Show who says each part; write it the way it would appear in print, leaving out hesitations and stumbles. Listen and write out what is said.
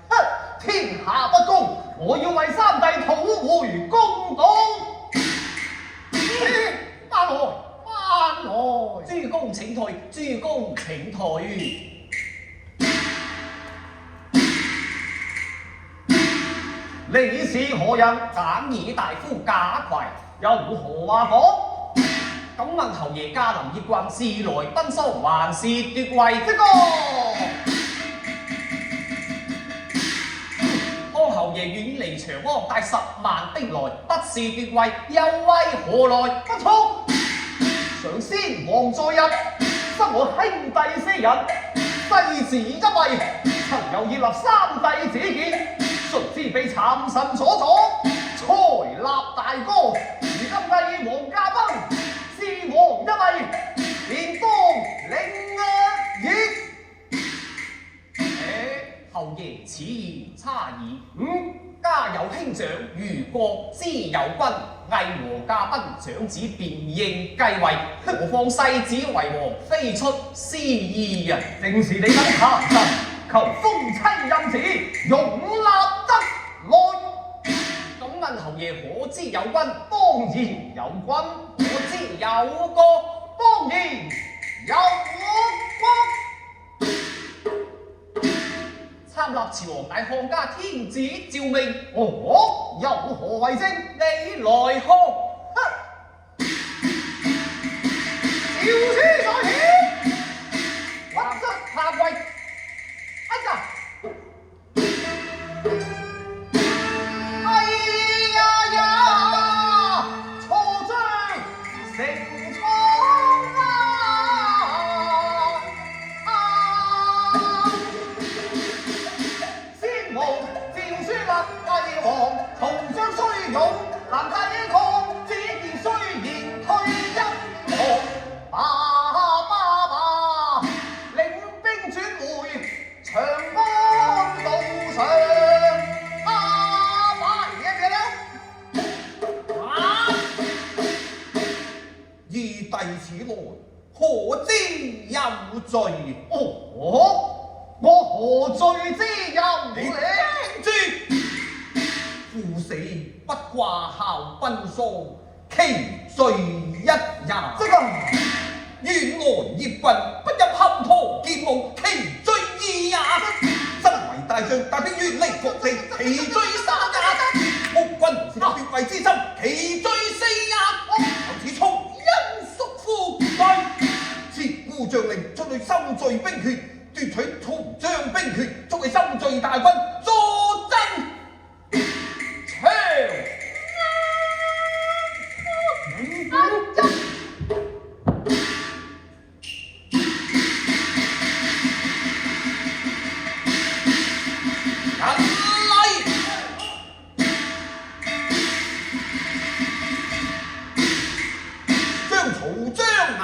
Speaker 1: 哼！天下不公，我要為三弟討回公道。翻來，翻來！
Speaker 2: 諸公請退，諸公請退。
Speaker 1: 你是何人？
Speaker 2: 簡爾大夫賈逵。
Speaker 1: 有何話講？
Speaker 2: 敢問侯爺駕臨鄴郡，是來奔喪還是奪位？
Speaker 1: 這個
Speaker 2: 當侯爺遠離長安，帶10萬兵來，不是奪位，又為何來？
Speaker 1: 不錯，想先王在日，生我兄弟4人，世子一位，曾有意立三弟子見，誰知被讒臣所阻，才立大哥。如今帝王駕崩，是王一位，便當領矣。
Speaker 2: 侯爺此言差矣。家有兄長，如國之有君，魏王駕崩，長子便應繼位，何況世子為王，非出師意人。
Speaker 1: 正是你等賊臣，求封妻任子，容立得來。
Speaker 2: 敢問侯爺可知有君？
Speaker 1: 當然有君。
Speaker 2: 可知有國？
Speaker 1: 當然有國。
Speaker 2: 參立朝王乃漢家天子詔命。
Speaker 1: 哦，有何為證？
Speaker 2: 你來看。
Speaker 1: 朝書在此，屈膝下跪。哎呀！哎呀呀！錯將成倉先王詔書立魏王，曹將雖勇，難抵抗，只見雖然退一步。領兵轉回長安道上。
Speaker 3: 義弟此來，可知有罪？
Speaker 1: 我何罪之有
Speaker 3: 你
Speaker 1: 呢？
Speaker 3: 聽住，父死不掛孝奔喪，其罪一也。
Speaker 1: 即咁。
Speaker 3: 原來鄴郡不入陷堂劫墓，其罪二也。身為大將，帶兵遠離國地，其罪三也。鄴郡是有奪位之心，其罪四也。由此從因屬父對，自故將令出去收聚兵權，奪取曹將兵權，促起收聚大軍，坐鎮長將曹將拿